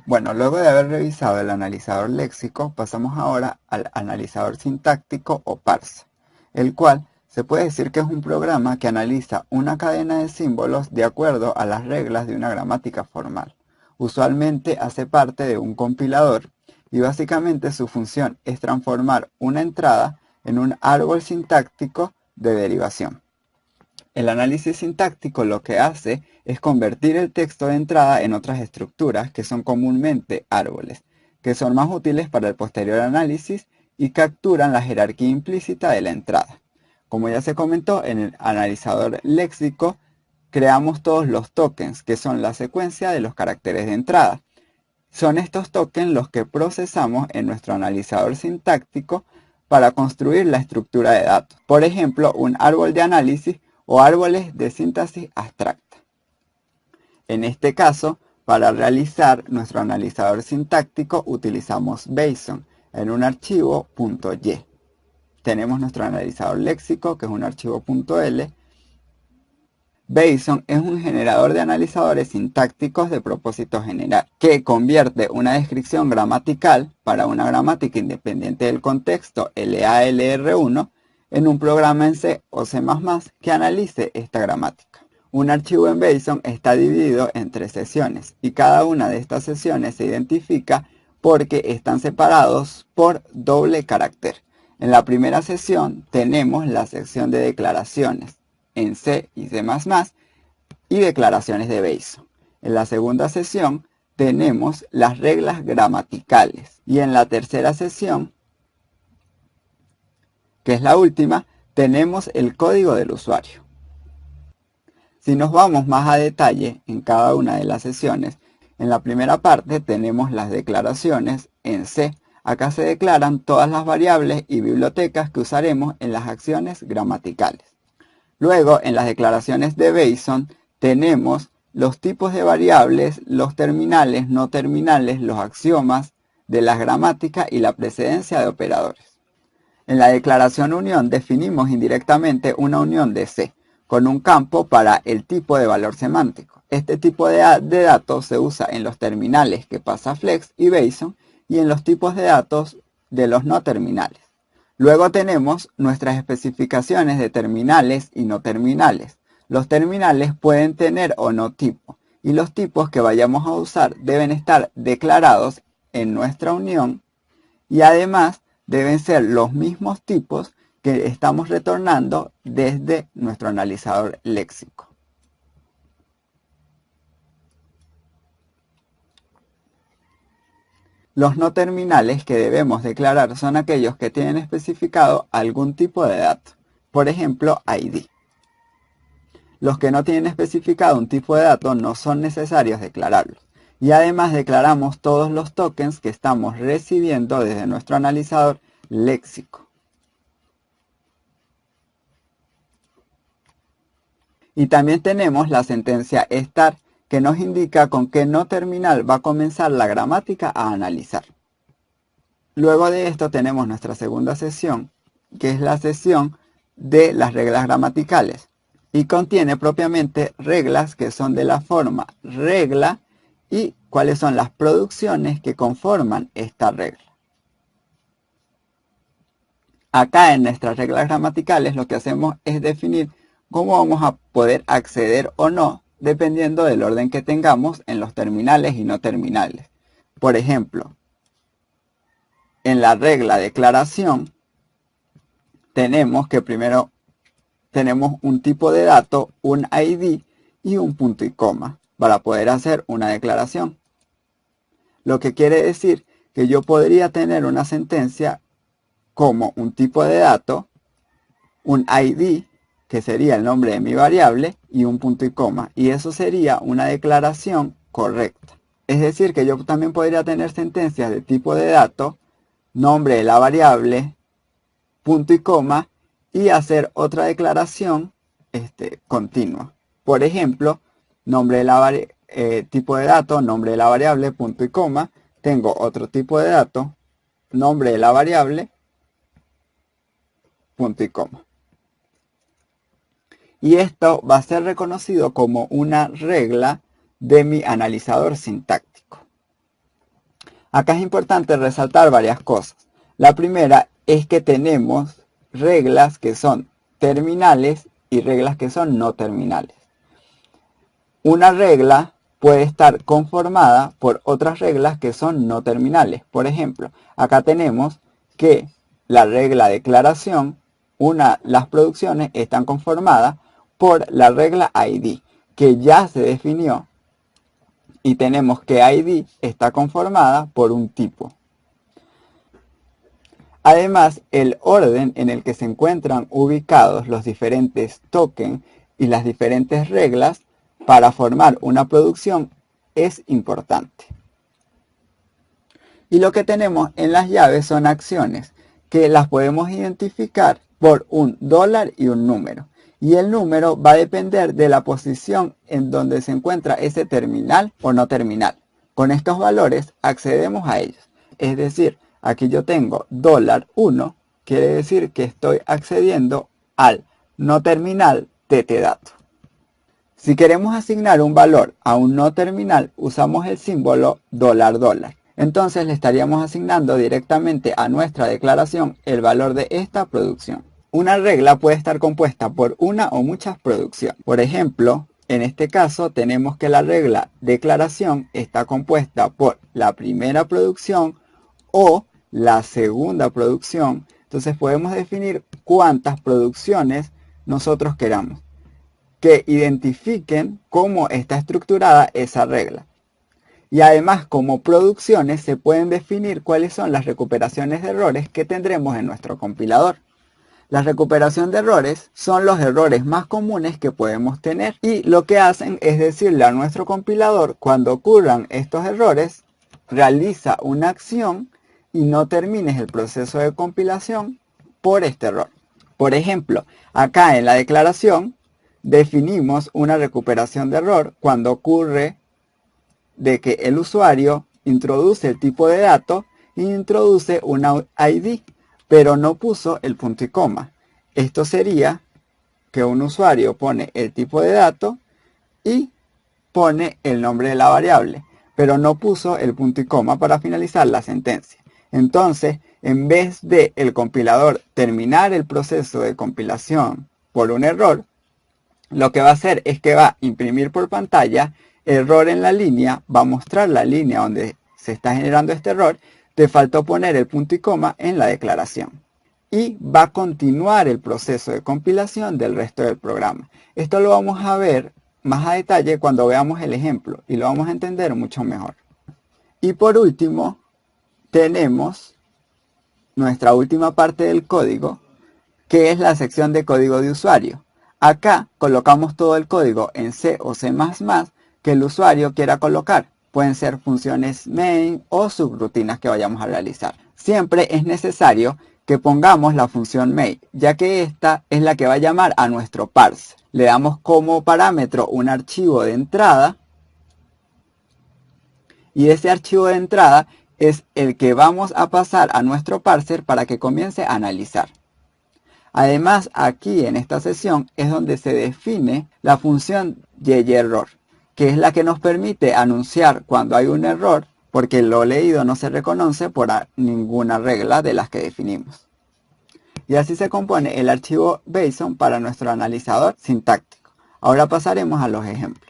Bueno, luego de haber revisado el analizador léxico, pasamos ahora al analizador sintáctico o parser, el cual se puede decir que es un programa que analiza una cadena de símbolos de acuerdo a las reglas de una gramática formal. Usualmente hace parte de un compilador y básicamente su función es transformar una entrada en un árbol sintáctico de derivación. El análisis sintáctico lo que hace es convertir el texto de entrada en otras estructuras que son comúnmente árboles, que son más útiles para el posterior análisis y capturan la jerarquía implícita de la entrada. Como ya se comentó, en el analizador léxico creamos todos los tokens, que son la secuencia de los caracteres de entrada. Son estos tokens los que procesamos en nuestro analizador sintáctico para construir la estructura de datos. Por ejemplo, un árbol de análisis o árboles de síntesis abstracta. En este caso, para realizar nuestro analizador sintáctico utilizamos BASEON en un archivo .y. Tenemos nuestro analizador léxico, que es un archivo .l. BASEON es un generador de analizadores sintácticos de propósito general, que convierte una descripción gramatical para una gramática independiente del contexto LALR1 en un programa en C o C++ que analice esta gramática. Un archivo en BASEON está dividido en 3 sesiones y cada una de estas sesiones se identifica porque están separados por doble carácter. En la primera sesión tenemos la sección de declaraciones en C y C++ y declaraciones de BASEON. En la segunda sesión tenemos las reglas gramaticales y en la tercera sesión, que es la última, tenemos el código del usuario. Si nos vamos más a detalle en cada una de las sesiones, en la primera parte tenemos las declaraciones en C. Acá se declaran todas las variables y bibliotecas que usaremos en las acciones gramaticales. Luego, en las declaraciones de BASEON, tenemos los tipos de variables, los terminales, no terminales, los axiomas de las gramáticas y la precedencia de operadores. En la declaración unión definimos indirectamente una unión de C, con un campo para el tipo de valor semántico. Este tipo de datos se usa en los terminales que pasa Flex y BASEON y en los tipos de datos de los no terminales. Luego tenemos nuestras especificaciones de terminales y no terminales. Los terminales pueden tener o no tipo, y los tipos que vayamos a usar deben estar declarados en nuestra unión y además deben ser los mismos tipos que estamos retornando desde nuestro analizador léxico. Los no terminales que debemos declarar son aquellos que tienen especificado algún tipo de dato, por ejemplo, ID. Los que no tienen especificado un tipo de dato no son necesarios declararlos. Y además declaramos todos los tokens que estamos recibiendo desde nuestro analizador léxico. Y también tenemos la sentencia estar, que nos indica con qué no terminal va a comenzar la gramática a analizar. Luego de esto tenemos nuestra segunda sesión, que es la sesión de las reglas gramaticales. Y contiene propiamente reglas que son de la forma regla y cuáles son las producciones que conforman esta regla. Acá en nuestras reglas gramaticales lo que hacemos es definir cómo vamos a poder acceder o no dependiendo del orden que tengamos en los terminales y no terminales. Por ejemplo, en la regla declaración tenemos que primero tenemos un tipo de dato, un ID y un punto y coma para poder hacer una declaración. Lo que quiere decir que yo podría tener una sentencia como un tipo de dato, un ID, que sería el nombre de mi variable, y un punto y coma. Y eso sería una declaración correcta. Es decir, que yo también podría tener sentencias de tipo de dato, nombre de la variable, punto y coma, y hacer otra declaración continua. Por ejemplo, nombre de la tipo de dato, nombre de la variable, punto y coma. Tengo otro tipo de dato, nombre de la variable, punto y coma. Y esto va a ser reconocido como una regla de mi analizador sintáctico. Acá es importante resaltar varias cosas. La primera es que tenemos reglas que son terminales y reglas que son no terminales. Una regla puede estar conformada por otras reglas que son no terminales. Por ejemplo, acá tenemos que la regla declaración, las producciones están conformadas por la regla ID, que ya se definió, y tenemos que ID está conformada por un tipo. Además, el orden en el que se encuentran ubicados los diferentes tokens y las diferentes reglas para formar una producción es importante. Y lo que tenemos en las llaves son acciones que las podemos identificar por un dólar y un número. Y el número va a depender de la posición en donde se encuentra ese terminal o no terminal. Con estos valores accedemos a ellos. Es decir, aquí yo tengo $1, quiere decir que estoy accediendo al no terminal TTDato. Si queremos asignar un valor a un no terminal, usamos el símbolo $. Entonces le estaríamos asignando directamente a nuestra declaración el valor de esta producción. Una regla puede estar compuesta por una o muchas producciones. Por ejemplo, en este caso tenemos que la regla declaración está compuesta por la primera producción o la segunda producción. Entonces podemos definir cuántas producciones nosotros queramos que identifiquen cómo está estructurada esa regla. Y además, como producciones, se pueden definir cuáles son las recuperaciones de errores que tendremos en nuestro compilador. La recuperación de errores son los errores más comunes que podemos tener y lo que hacen es decirle a nuestro compilador cuando ocurran estos errores, realiza una acción y no termines el proceso de compilación por este error. Por ejemplo, acá en la declaración definimos una recuperación de error cuando ocurre de que el usuario introduce el tipo de dato e introduce una ID, pero no puso el punto y coma. Esto sería que un usuario pone el tipo de dato y pone el nombre de la variable, pero no puso el punto y coma para finalizar la sentencia. Entonces, en vez de el compilador terminar el proceso de compilación por un error, lo que va a hacer es que va a imprimir por pantalla error en la línea, va a mostrar la línea donde se está generando este error, te faltó poner el punto y coma en la declaración. Y va a continuar el proceso de compilación del resto del programa. Esto lo vamos a ver más a detalle cuando veamos el ejemplo y lo vamos a entender mucho mejor. Y por último, tenemos nuestra última parte del código, que es la sección de código de usuario. Acá colocamos todo el código en C o C++ que el usuario quiera colocar. Pueden ser funciones main o subrutinas que vayamos a realizar. Siempre es necesario que pongamos la función main, ya que esta es la que va a llamar a nuestro parse. Le damos como parámetro un archivo de entrada y ese archivo de entrada es el que vamos a pasar a nuestro parser para que comience a analizar. Además, aquí en esta sesión es donde se define la función YERROR, que es la que nos permite anunciar cuando hay un error, porque lo leído no se reconoce por ninguna regla de las que definimos. Y así se compone el archivo BASIC para nuestro analizador sintáctico. Ahora pasaremos a los ejemplos.